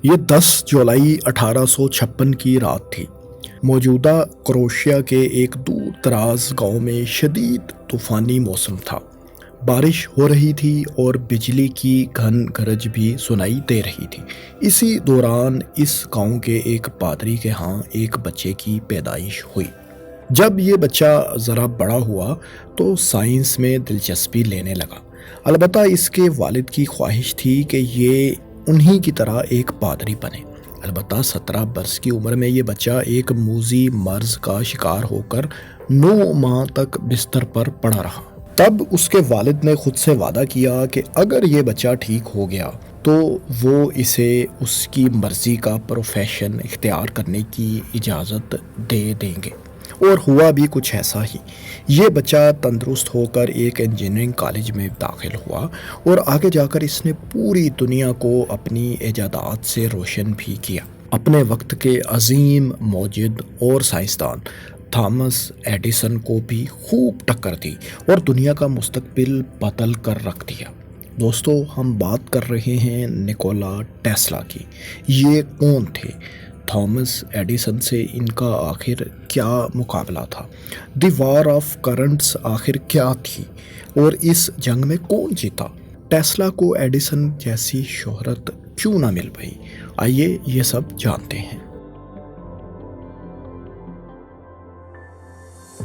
یہ 10 جولائی 1856 کی رات تھی۔ موجودہ کروشیا کے ایک دور دراز گاؤں میں شدید طوفانی موسم تھا۔ بارش ہو رہی تھی اور بجلی کی گھن گرج بھی سنائی دے رہی تھی۔ اسی دوران اس گاؤں کے ایک پادری کے ہاں ایک بچے کی پیدائش ہوئی۔ جب یہ بچہ ذرا بڑا ہوا تو سائنس میں دلچسپی لینے لگا۔ البتہ اس کے والد کی خواہش تھی کہ یہ انہی کی طرح ایک پادری بنے۔ البتہ 17 برس کی عمر میں یہ بچہ ایک موذی مرض کا شکار ہو کر 9 ماہ تک بستر پر پڑا رہا۔ تب اس کے والد نے خود سے وعدہ کیا کہ اگر یہ بچہ ٹھیک ہو گیا تو وہ اسے اس کی مرضی کا پروفیشن اختیار کرنے کی اجازت دے دیں گے، اور ہوا بھی کچھ ایسا ہی۔ یہ بچہ تندرست ہو کر ایک انجینئرنگ کالج میں داخل ہوا اور آگے جا کر اس نے پوری دنیا کو اپنی ایجادات سے روشن بھی کیا۔ اپنے وقت کے عظیم موجد اور سائنسدان تھامس ایڈیسن کو بھی خوب ٹکر دی اور دنیا کا مستقبل بدل کر رکھ دیا۔ دوستو، ہم بات کر رہے ہیں نکولا ٹیسلا کی۔ یہ کون تھے؟ تھامس ایڈیسن سے ان کا آخر کیا مقابلہ تھا؟ دی وار آف کرنٹس آخر کیا تھی اور اس جنگ میں کون جیتا؟ ٹیسلا کو ایڈیسن جیسی شہرت کیوں نہ مل پائی؟ آئیے یہ سب جانتے ہیں۔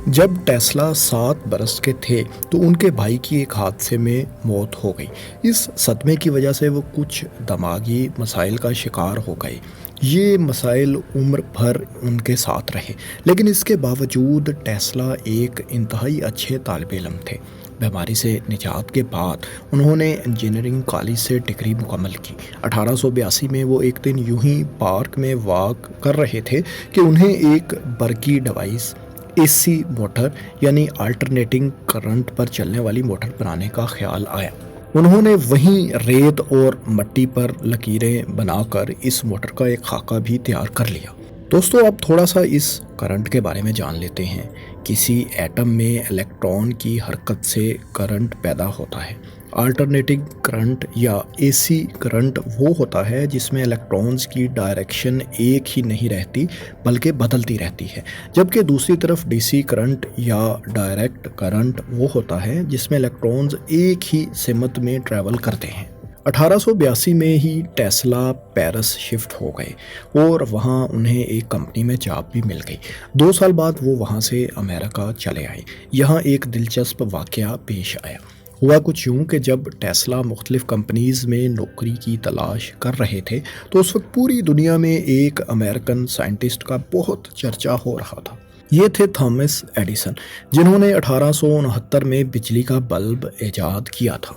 جب ٹیسلا 7 برس کے تھے تو ان کے بھائی کی ایک حادثے میں موت ہو گئی۔ اس صدمے کی وجہ سے وہ کچھ دماغی مسائل کا شکار ہو گئے۔ یہ مسائل عمر بھر ان کے ساتھ رہے، لیکن اس کے باوجود ٹیسلا ایک انتہائی اچھے طالب علم تھے۔ بیماری سے نجات کے بعد انہوں نے انجینئرنگ کالج سے ڈگری مکمل کی۔ 1882 میں وہ ایک دن یوں ہی پارک میں واک کر رہے تھے کہ انہیں ایک برقی ڈیوائس اے سی موٹر یعنی آلٹرنیٹنگ کرنٹ پر چلنے والی موٹر بنانے کا خیال آیا۔ انہوں نے وہیں ریت اور مٹی پر لکیریں بنا کر اس موٹر کا ایک خاکہ بھی تیار کر لیا۔ دوستو، اب تھوڑا سا اس کرنٹ کے بارے میں جان لیتے ہیں۔ کسی ایٹم میں الیکٹران کی حرکت سے کرنٹ پیدا ہوتا ہے۔ آلٹرنیٹنگ کرنٹ یا اے سی کرنٹ وہ ہوتا ہے جس میں الیکٹرانز کی ڈائریکشن ایک ہی نہیں رہتی بلکہ بدلتی رہتی ہے، جبکہ دوسری طرف ڈی سی کرنٹ یا ڈائریکٹ کرنٹ وہ ہوتا ہے جس میں الیکٹرانز ایک ہی سمت میں ٹریول کرتے ہیں۔ 1882 میں ہی ٹیسلا پیرس شفٹ ہو گئے اور وہاں انہیں ایک کمپنی میں جاب بھی مل گئی۔ 2 سال بعد وہ وہاں سے امریکہ چلے آئے۔ یہاں ایک دلچسپ واقعہ پیش آیا۔ ہوا کچھ یوں کہ جب ٹیسلا مختلف کمپنیز میں نوکری کی تلاش کر رہے تھے تو اس وقت پوری دنیا میں ایک امریکن سائنٹسٹ کا بہت چرچا ہو رہا تھا۔ یہ تھے تھامس ایڈیسن، جنہوں نے 1869 میں بجلی کا بلب ایجاد کیا تھا۔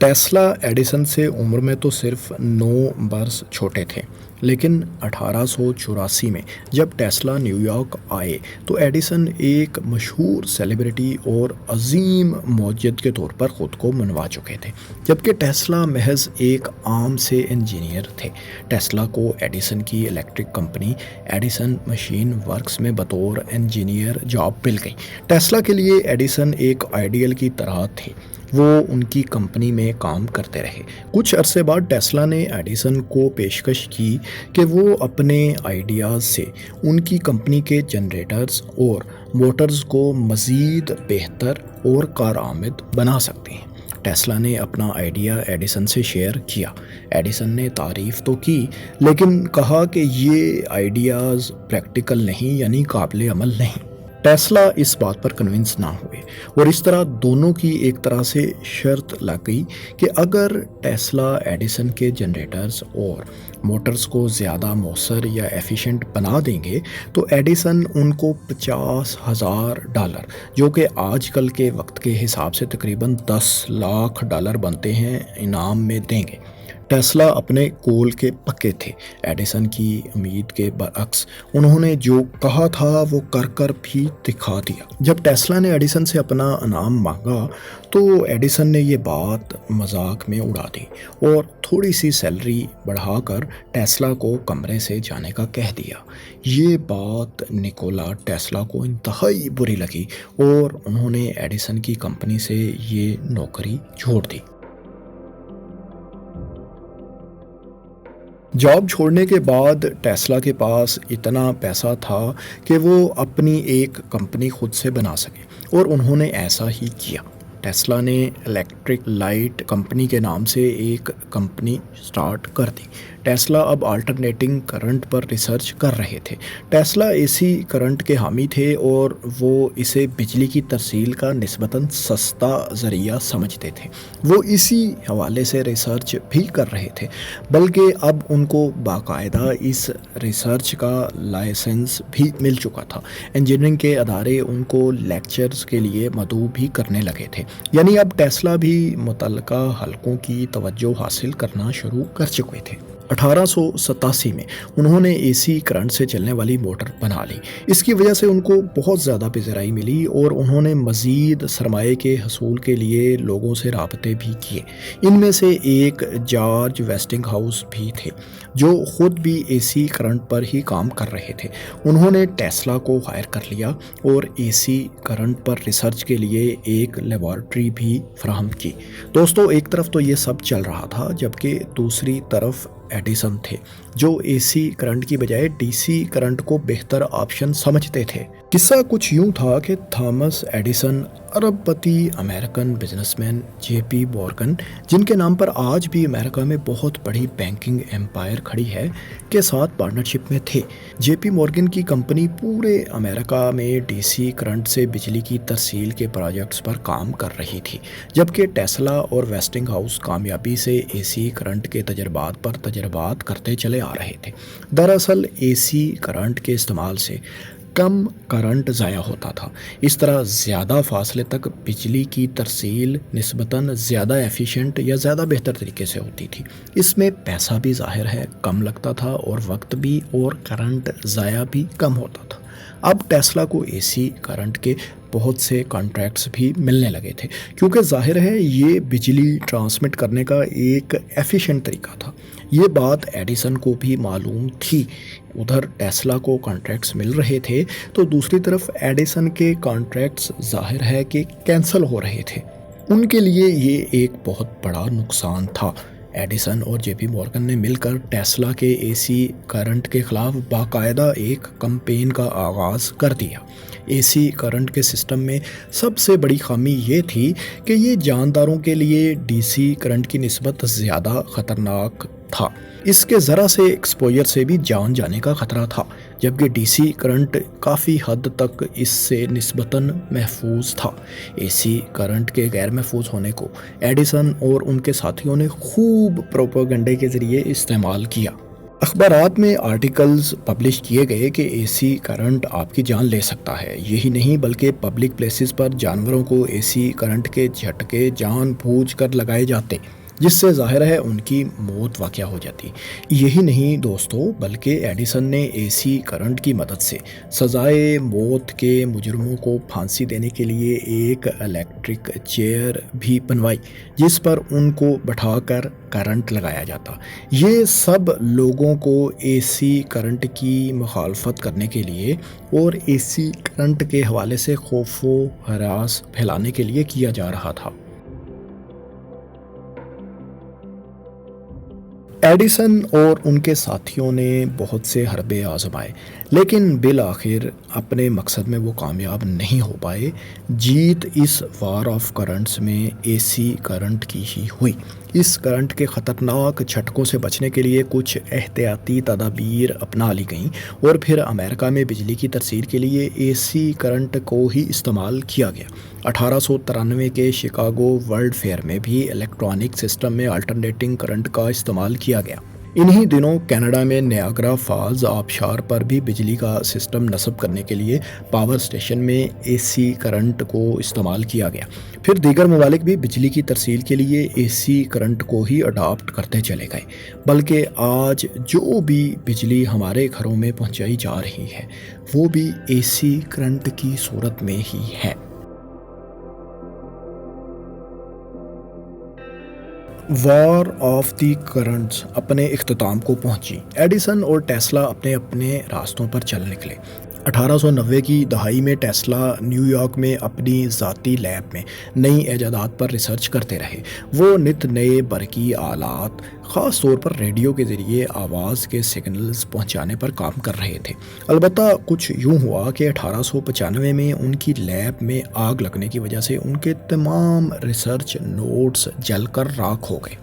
ٹیسلا ایڈیسن سے عمر میں تو صرف 9 برس چھوٹے تھے، لیکن 1884 میں جب ٹیسلا نیو یارک آئے تو ایڈیسن ایک مشہور سیلیبریٹی اور عظیم موجد کے طور پر خود کو منوا چکے تھے، جبکہ ٹیسلا محض ایک عام سے انجینئر تھے۔ ٹیسلا کو ایڈیسن کی electric company Edison machine works میں بطور انجینئر جاب مل گئی۔ ٹیسلا کے لیے ایڈیسن ایک آئیڈیل کی طرح تھے۔ وہ ان کی کمپنی میں کام کرتے رہے۔ کچھ عرصے بعد ٹیسلا نے ایڈیسن کو پیشکش کی کہ وہ اپنے آئیڈیاز سے ان کی کمپنی کے جنریٹرز اور موٹرز کو مزید بہتر اور کارآمد بنا سکتے ہیں۔ ٹیسلا نے اپنا آئیڈیا ایڈیسن سے شیئر کیا۔ ایڈیسن نے تعریف تو کی، لیکن کہا کہ یہ آئیڈیاز پریکٹیکل نہیں، یعنی قابل عمل نہیں۔ ٹیسلا اس بات پر کنونس نہ ہوئے اور اس طرح دونوں کی ایک طرح سے شرط لگ گئی کہ اگر ٹیسلا ایڈیسن کے جنریٹرز اور موٹرز کو زیادہ مؤثر یا ایفیشنٹ بنا دیں گے تو ایڈیسن ان کو $50,000، جو کہ آج کل کے وقت کے حساب سے تقریباً $10 لاکھ بنتے ہیں، انعام میں دیں گے۔ ٹیسلا اپنے قول کے پکے تھے۔ ایڈیسن کی امید کے برعکس انہوں نے جو کہا تھا وہ کر کر بھی دکھا دیا۔ جب ٹیسلا نے ایڈیسن سے اپنا انعام مانگا تو ایڈیسن نے یہ بات مذاق میں اڑا دی اور تھوڑی سی سیلری بڑھا کر ٹیسلا کو کمرے سے جانے کا کہہ دیا۔ یہ بات نکولا ٹیسلا کو انتہائی بری لگی اور انہوں نے ایڈیسن کی کمپنی سے یہ نوکری چھوڑ دی۔ جاب چھوڑنے کے بعد ٹیسلا کے پاس اتنا پیسہ تھا کہ وہ اپنی ایک کمپنی خود سے بنا سکے، اور انہوں نے ایسا ہی کیا۔ ٹیسلا نے الیکٹرک لائٹ کمپنی کے نام سے ایک کمپنی سٹارٹ کر دی۔ ٹیسلا اب آلٹرنیٹنگ کرنٹ پر ریسرچ کر رہے تھے۔ ٹیسلا اے سی کرنٹ کے حامی تھے اور وہ اسے بجلی کی ترسیل کا نسبتاً سستا ذریعہ سمجھتے تھے۔ وہ اسی حوالے سے ریسرچ بھی کر رہے تھے، بلکہ اب ان کو باقاعدہ اس ریسرچ کا لائسنس بھی مل چکا تھا۔ انجینئرنگ کے ادارے ان کو لیکچرز کے لیے مدعو بھی کرنے لگے تھے، یعنی اب ٹیسلا بھی متعلقہ حلقوں کی توجہ حاصل کرنا شروع کر چکے تھے۔ 1887 میں انہوں نے اے سی کرنٹ سے چلنے والی موٹر بنا لی۔ اس کی وجہ سے ان کو بہت زیادہ پذیرائی ملی اور انہوں نے مزید سرمایے کے حصول کے لیے لوگوں سے رابطے بھی کیے۔ ان میں سے ایک جارج ویسٹنگ ہاؤس بھی تھے، جو خود بھی اے سی کرنٹ پر ہی کام کر رہے تھے۔ انہوں نے ٹیسلا کو ہائر کر لیا اور اے سی کرنٹ پر ریسرچ کے لیے ایک لیبارٹری بھی فراہم کی۔ دوستو، ایک طرف تو یہ سب چل رہا تھا، جبکہ دوسری طرف ایڈیسن تھے، جو اے سی کرنٹ کی بجائے ڈی سی کرنٹ کو بہتر آپشن سمجھتے تھے۔ قصہ کچھ یوں تھا کہ تھامس ایڈیسن ارب پتی امریکن بزنس مین جے پی مورگن، جن کے نام پر آج بھی امریکہ میں بہت بڑی بینکنگ ایمپائر کھڑی ہے، کے ساتھ پارٹنرشپ میں تھے۔ جے پی مورگن کی کمپنی پورے امریکہ میں ڈی سی کرنٹ سے بجلی کی ترسیل کے پروجیکٹس پر کام کر رہی تھی، جبکہ ٹیسلا اور ویسٹنگ ہاؤس کامیابی سے اے سی کرنٹ کے تجربات پر تجربات کرتے چلے آ رہے تھے۔ دراصل اے سی کرنٹ کے استعمال سے کم کرنٹ ضائع ہوتا تھا۔ اس طرح زیادہ فاصلے تک بجلی کی ترسیل نسبتاً زیادہ ایفیشینٹ یا زیادہ بہتر طریقے سے ہوتی تھی۔ اس میں پیسہ بھی ظاہر ہے کم لگتا تھا، اور وقت بھی، اور کرنٹ ضائع بھی کم ہوتا تھا۔ اب ٹیسلا کو اے سی کرنٹ کے بہت سے کانٹریکٹس بھی ملنے لگے تھے، کیونکہ ظاہر ہے یہ بجلی ٹرانسمٹ کرنے کا ایک ایفیشینٹ طریقہ تھا۔ یہ بات ایڈیسن کو بھی معلوم تھی۔ ادھر ٹیسلا کو کانٹریکٹس مل رہے تھے تو دوسری طرف ایڈیسن کے کانٹریکٹس ظاہر ہے کہ کینسل ہو رہے تھے۔ ان کے لیے یہ ایک بہت بڑا نقصان تھا۔ ایڈیسن اور جے پی مورگن نے مل کر ٹیسلا کے اے سی کرنٹ کے خلاف باقاعدہ ایک کمپین کا آغاز کر دیا۔ اے سی کرنٹ کے سسٹم میں سب سے بڑی خامی یہ تھی کہ یہ جانداروں کے لیے ڈی سی کرنٹ کی نسبت زیادہ خطرناک تھا۔ اس کے ذرا سے ایکسپوجر سے بھی جان جانے کا خطرہ تھا، جبکہ ڈی سی کرنٹ کافی حد تک اس سے نسبتاً محفوظ تھا۔ اے سی کرنٹ کے غیر محفوظ ہونے کو ایڈیسن اور ان کے ساتھیوں نے خوب پروپیگنڈے کے ذریعے استعمال کیا۔ اخبارات میں آرٹیکلز پبلش کیے گئے کہ اے سی کرنٹ آپ کی جان لے سکتا ہے۔ یہی نہیں بلکہ پبلک پلیسز پر جانوروں کو اے سی کرنٹ کے جھٹکے جان بوجھ کر لگائے جاتے، جس سے ظاہر ہے ان کی موت واقع ہو جاتی۔ یہی نہیں دوستو، بلکہ ایڈیسن نے اے سی کرنٹ کی مدد سے سزائے موت کے مجرموں کو پھانسی دینے کے لیے ایک الیکٹرک چیئر بھی بنوائی، جس پر ان کو بٹھا کر کرنٹ لگایا جاتا۔ یہ سب لوگوں کو اے سی کرنٹ کی مخالفت کرنے کے لیے اور اے سی کرنٹ کے حوالے سے خوف و ہراس پھیلانے کے لیے کیا جا رہا تھا۔ ایڈیسن اور ان کے ساتھیوں نے بہت سے حربے آزمائے، لیکن بالآخر اپنے مقصد میں وہ کامیاب نہیں ہو پائے۔ جیت اس وار آف کرنٹس میں اے سی کرنٹ کی ہی ہوئی۔ اس کرنٹ کے خطرناک جھٹکوں سے بچنے کے لیے کچھ احتیاطی تدابیر اپنا لی گئیں، اور پھر امریکہ میں بجلی کی ترسیل کے لیے اے سی کرنٹ کو ہی استعمال کیا گیا۔ 1893 کے شکاگو ورلڈ فیئر میں بھی الیکٹرانک سسٹم میں آلٹرنیٹنگ کرنٹ کا استعمال کیا گیا۔ انہی دنوں کینیڈا میں نیاگرا فالز آبشار پر بھی بجلی کا سسٹم نصب کرنے کے لیے پاور اسٹیشن میں اے سی کرنٹ کو استعمال کیا گیا۔ پھر دیگر ممالک بھی بجلی کی ترسیل کے لیے اے سی کرنٹ کو ہی اڈاپٹ کرتے چلے گئے، بلکہ آج جو بھی بجلی ہمارے گھروں میں پہنچائی جا رہی ہے وہ بھی اے سی کرنٹ کی صورت میں ہی ہے۔ وار آف دی کرنٹس اپنے اختتام کو پہنچی۔ ایڈیسن اور ٹیسلا اپنے اپنے راستوں پر چل نکلے۔ 1890 کی دہائی میں ٹیسلا نیو یارک میں اپنی ذاتی لیب میں نئی ایجادات پر ریسرچ کرتے رہے۔ وہ نت نئے برقی آلات، خاص طور پر ریڈیو کے ذریعے آواز کے سگنلز پہنچانے پر کام کر رہے تھے۔ البتہ کچھ یوں ہوا کہ 1895 میں ان کی لیب میں آگ لگنے کی وجہ سے ان کے تمام ریسرچ نوٹس جل کر راکھ ہو گئے۔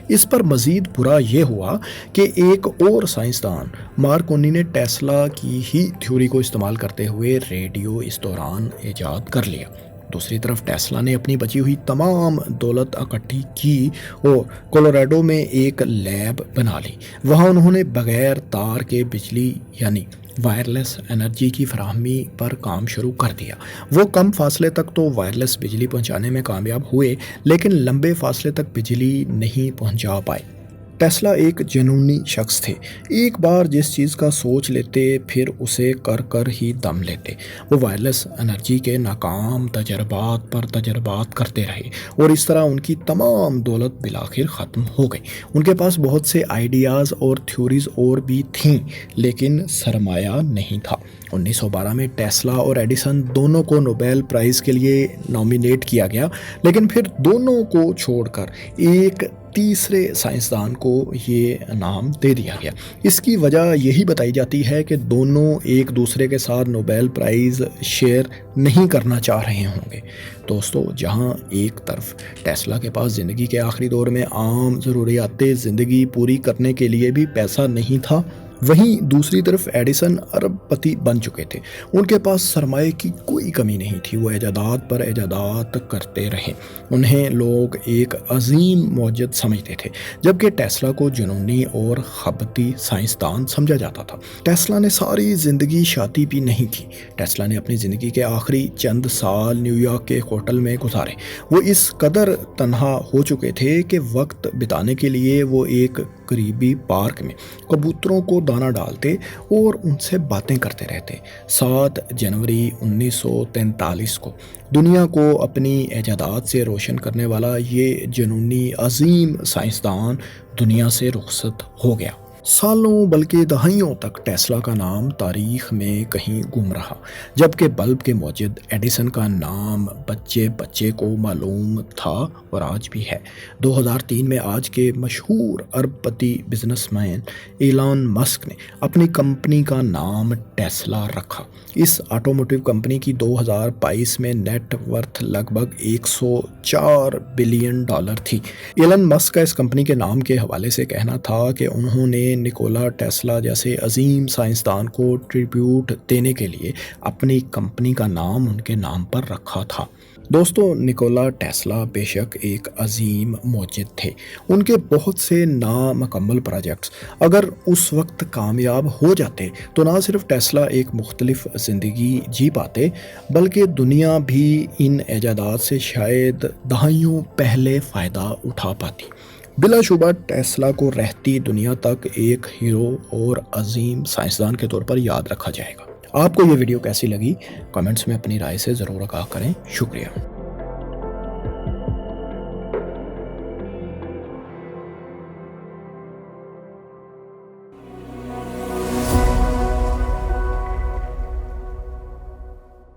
اس پر مزید برا یہ ہوا کہ ایک اور سائنسدان مارکونی نے ٹیسلا کی ہی تھیوری کو استعمال کرتے ہوئے ریڈیو اس دوران ایجاد کر لیا۔ دوسری طرف ٹیسلا نے اپنی بچی ہوئی تمام دولت اکٹھی کی اور کولوراڈو میں ایک لیب بنا لی۔ وہاں انہوں نے بغیر تار کے بجلی یعنی وائرلیس انرجی کی فراہمی پر کام شروع کر دیا۔ وہ کم فاصلے تک تو وائرلیس بجلی پہنچانے میں کامیاب ہوئے، لیکن لمبے فاصلے تک بجلی نہیں پہنچا پائے۔ ٹیسلا ایک جنونی شخص تھے۔ ایک بار جس چیز کا سوچ لیتے پھر اسے کر کر ہی دم لیتے۔ وہ وائرلیس انرجی کے ناکام تجربات پر تجربات کرتے رہے اور اس طرح ان کی تمام دولت بالآخر ختم ہو گئی۔ ان کے پاس بہت سے آئیڈیاز اور تھیوریز اور بھی تھیں، لیکن سرمایہ نہیں تھا۔ 1912 میں ٹیسلا اور ایڈیسن دونوں کو نوبیل پرائز کے لیے نامینیٹ کیا گیا، لیکن پھر دونوں کو چھوڑ کر ایک تیسرے سائنسدان کو یہ نام دے دیا گیا۔ اس کی وجہ یہی بتائی جاتی ہے کہ دونوں ایک دوسرے کے ساتھ نوبیل پرائز شیئر نہیں کرنا چاہ رہے ہوں گے۔ دوستو، جہاں ایک طرف ٹیسلا کے پاس زندگی کے آخری دور میں عام ضروریات زندگی پوری کرنے کے لیے بھی پیسہ نہیں تھا، وہیں دوسری طرف ایڈیسن ارب پتی بن چکے تھے۔ ان کے پاس سرمایہ کی کوئی کمی نہیں تھی۔ وہ ایجادات پر ایجادات کرتے رہے۔ انہیں لوگ ایک عظیم موجد سمجھتے تھے، جبکہ ٹیسلا کو جنونی اور خبتی سائنسدان سمجھا جاتا تھا۔ ٹیسلا نے ساری زندگی شادی بھی نہیں کی۔ ٹیسلا نے اپنی زندگی کے آخری چند سال نیو یارک کے ایک ہوٹل میں گزارے۔ وہ اس قدر تنہا ہو چکے تھے کہ وقت بتانے کے لیے وہ ایک قریبی پارک میں کبوتروں کو دانہ ڈالتے اور ان سے باتیں کرتے رہتے۔ 7 جنوری 1943 کو دنیا کو اپنی ایجادات سے روشن کرنے والا یہ جنونی عظیم سائنسدان دنیا سے رخصت ہو گیا۔ سالوں بلکہ دہائیوں تک ٹیسلا کا نام تاریخ میں کہیں گم رہا، جبکہ بلب کے موجد ایڈیسن کا نام بچے بچے کو معلوم تھا اور آج بھی ہے۔ 2003 میں آج کے مشہور ارب پتی بزنس مین ایلان مسک نے اپنی کمپنی کا نام ٹیسلا رکھا۔ اس آٹوموٹیو کمپنی کی 2022 میں نیٹ ورتھ لگ بھگ $104 بلین تھی۔ ایلن مسک کا اس کمپنی کے نام کے حوالے سے کہنا تھا کہ انہوں نے نکولا ٹیسلا جیسے عظیم سائنسدان کو ٹریبیوٹ دینے کے لیے اپنی کمپنی کا نام ان کے نام پر رکھا تھا۔ دوستو، نکولا ٹیسلا بے شک ایک عظیم موجد تھے۔ ان کے بہت سے نامکمل پروجیکٹس اگر اس وقت کامیاب ہو جاتے تو نہ صرف ٹیسلا ایک مختلف زندگی جی پاتے، بلکہ دنیا بھی ان ایجادات سے شاید دہائیوں پہلے فائدہ اٹھا پاتی۔ بلا شبہ ٹیسلا کو رہتی دنیا تک ایک ہیرو اور عظیم سائنسدان کے طور پر یاد رکھا جائے گا۔ آپ کو یہ ویڈیو کیسی لگی؟ کمنٹس میں اپنی رائے سے ضرور آگاہ کریں۔ شکریہ۔